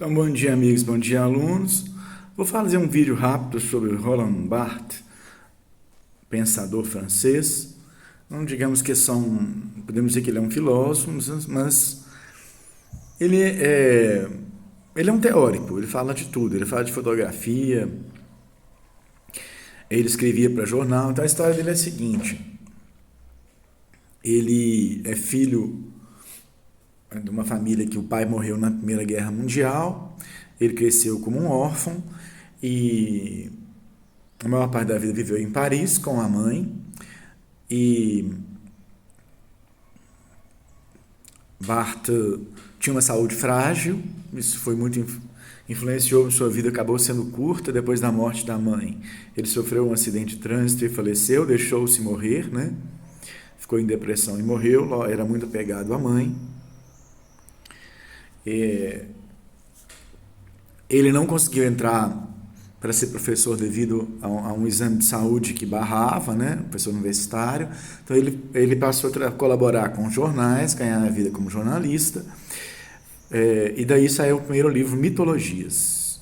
Então, bom dia, amigos, bom dia, alunos. Vou fazer um vídeo rápido sobre Roland Barthes, pensador francês. Não digamos que podemos dizer que ele é um filósofo, mas ele é, ele é um teórico, ele fala de tudo, ele fala de fotografia, ele escrevia para jornal. Então, a história dele é a seguinte: ele é filho de uma família que o pai morreu na Primeira Guerra Mundial. Ele cresceu como um órfão e a maior parte da vida viveu em Paris com a mãe. E Barthes tinha uma saúde frágil, isso foi muito influenciou sua vida, acabou sendo curta depois da morte da mãe. Ele sofreu um acidente de trânsito e faleceu, deixou-se morrer, né? Ficou em depressão e morreu, era muito apegado à mãe. Ele não conseguiu entrar para ser professor devido a um exame de saúde que barrava, né? Professor universitário. Então ele passou a colaborar com jornais, ganhar a vida como jornalista. E daí saiu o primeiro livro, Mitologias.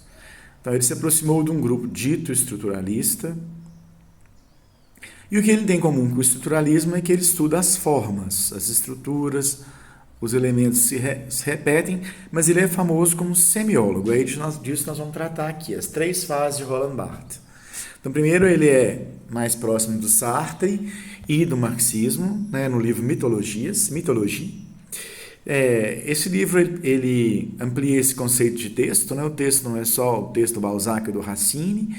Então ele se aproximou de um grupo dito estruturalista. E o que ele tem em comum com o estruturalismo é que ele estuda as formas, as estruturas, os elementos se repetem, mas ele é famoso como semiólogo. Aí disso nós vamos tratar aqui, as três fases de Roland Barthes. Então, primeiro, ele é mais próximo do Sartre e do marxismo, né, no livro Mitologias, Mitologia. Esse livro ele amplia esse conceito de texto, né? O texto não é só o texto Balzac do Racine,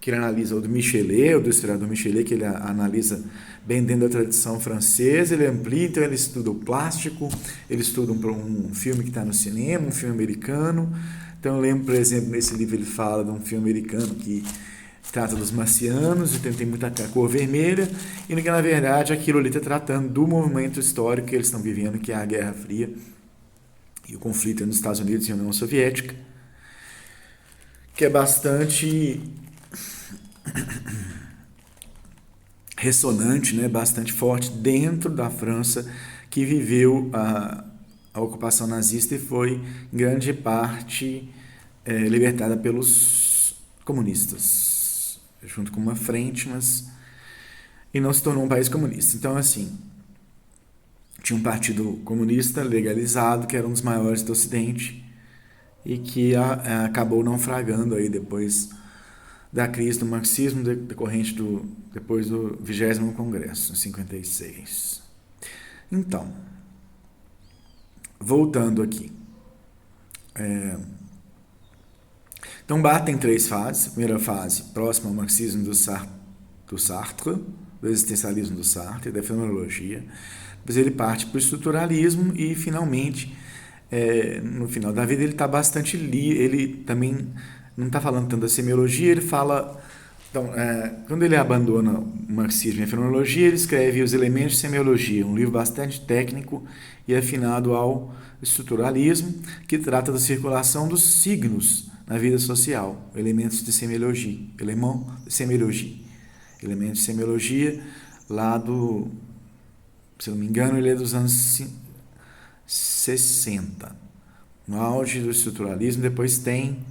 que ele analisa o do Michelet, o do historiador Michelet, que ele analisa bem dentro da tradição francesa, ele amplia, então ele estuda o plástico, ele estuda um filme que está no cinema, um filme americano. Então eu lembro, por exemplo, nesse livro ele fala de um filme americano que trata dos marcianos, então tem muita cor vermelha, e que na verdade aquilo ali está tratando do movimento histórico que eles estão vivendo, que é a Guerra Fria e o conflito entre os Estados Unidos e a União Soviética, que é bastante ressonante, né, bastante forte dentro da França, que viveu a ocupação nazista e foi, em grande parte, libertada pelos comunistas, junto com uma frente, e não se tornou um país comunista. Então, assim, tinha um partido comunista legalizado, que era um dos maiores do Ocidente, e que acabou naufragando aí depois da crise do marxismo decorrente depois do 20º Congresso, em 56. Então, voltando aqui. Então, Barthes tem três fases. A primeira fase, próxima ao marxismo do Sartre, do existencialismo do Sartre, da fenomenologia. Depois ele parte para o estruturalismo e, finalmente, no final da vida, ele está bastante ele também não está falando tanto da semiologia, ele fala. Então, quando ele abandona o marxismo e a fenomenologia, ele escreve Os Elementos de Semiologia, um livro bastante técnico e afinado ao estruturalismo, que trata da circulação dos signos na vida social, elementos de semiologia, elementos de semiologia, lá se não me engano, ele é dos anos 60, no auge do estruturalismo. Depois tem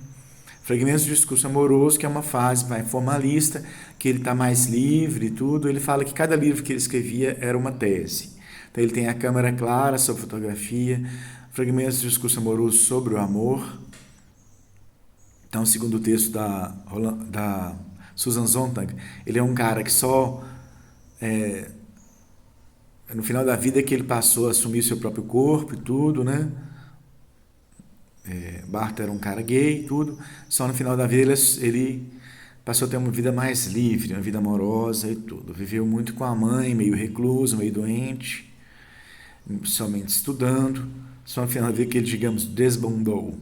Fragmentos de Discurso Amoroso, que é uma fase mais formalista, que ele está mais livre e tudo. Ele fala que cada livro que ele escrevia era uma tese. Então ele tem A Câmara Clara sobre fotografia, Fragmentos de Discurso Amoroso sobre o amor. Então, segundo o texto da Susan Sontag, ele é um cara que só no final da vida que ele passou a assumir seu próprio corpo e tudo, né? Barthes era um cara gay e tudo, só no final da vida ele passou a ter uma vida mais livre, uma vida amorosa e tudo. Viveu muito com a mãe, meio recluso, meio doente, somente estudando, só no final da vida que ele, digamos, desbandou.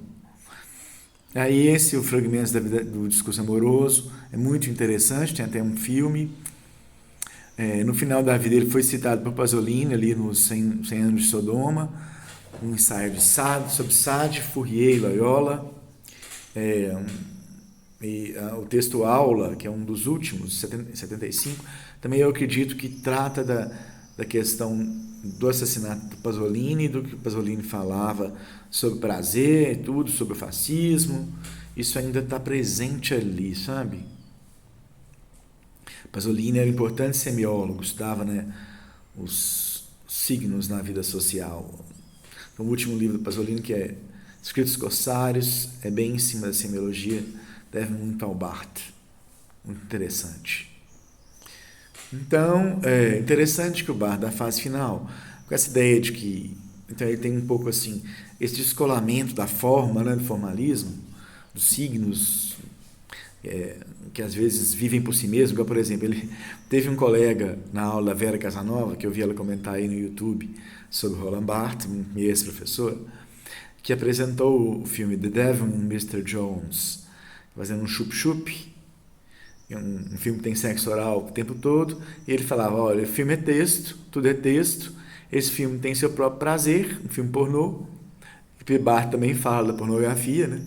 Aí o Fragmentos do Discurso Amoroso é muito interessante, tem até um filme. No final da vida ele foi citado por Pasolini, ali nos 100 anos de Sodoma, um ensaio de Sade, sobre Sade, Fourier e Loyola. O texto Aula, que é um dos últimos, 75, também eu acredito que trata da questão do assassinato do Pasolini, do que o Pasolini falava sobre prazer, tudo, sobre o fascismo. Isso ainda está presente ali, sabe? Pasolini era um importante semiólogo, estudava, né, os signos na vida social. Então, o último livro do Pasolini, que é Escritos Corsários, é bem em cima da semiologia, deve muito ao Barthes. Muito interessante. Então, é interessante que o Barthes, da fase final, com essa ideia de que, então ele tem um pouco assim, esse descolamento da forma, né, do formalismo, dos signos, que às vezes vivem por si mesmo, por exemplo, ele teve um colega na aula da Vera Casanova, que eu vi ela comentar aí no YouTube, sobre Roland Barthes, minha ex-professora, que apresentou o filme The Devil and Mr. Jones, fazendo um chup-chup, um filme que tem sexo oral o tempo todo, e ele falava, olha, o filme é texto, tudo é texto, esse filme tem seu próprio prazer, um filme pornô, e Barthes também fala da pornografia, né?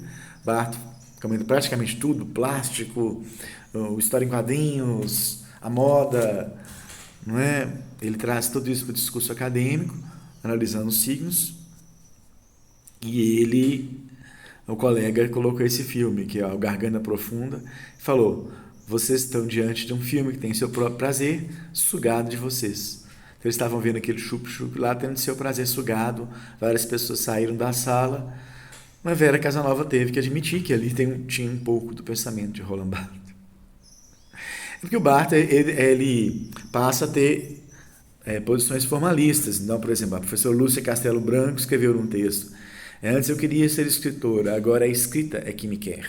Barthes comenta praticamente tudo, plástico, o história em quadrinhos, a moda, não é? Ele traz tudo isso para o discurso acadêmico, analisando os signos, e ele, o colega, colocou esse filme, que é o Garganta Profunda, e falou, vocês estão diante de um filme que tem seu próprio prazer sugado de vocês. Então, eles estavam vendo aquele chup-chup lá, tendo seu prazer sugado, várias pessoas saíram da sala, mas Vera Casanova teve que admitir que ali tinha um pouco do pensamento de Roland Barthes. Porque o Barthes ele passa a ter posições formalistas. Então, por exemplo, a professora Lúcia Castelo Branco escreveu num texto, antes eu queria ser escritora, agora a escrita é que me quer.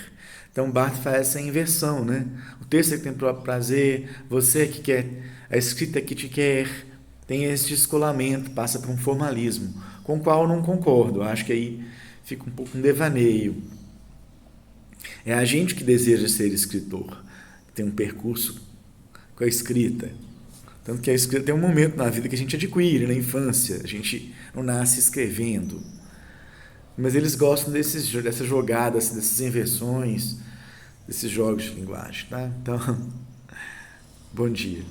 Então, Barthes faz essa inversão, né? O texto é que tem o próprio prazer, você é que quer, a escrita é que te quer, tem esse descolamento, passa por um formalismo, com o qual eu não concordo. Eu acho que aí fica um pouco um devaneio. É a gente que deseja ser escritor, tem um percurso com a escrita. Tanto que a escrita tem um momento na vida que a gente adquire, na infância, a gente não nasce escrevendo. Mas eles gostam dessas jogadas, dessas inversões, desses jogos de linguagem. Tá? Então, bom dia.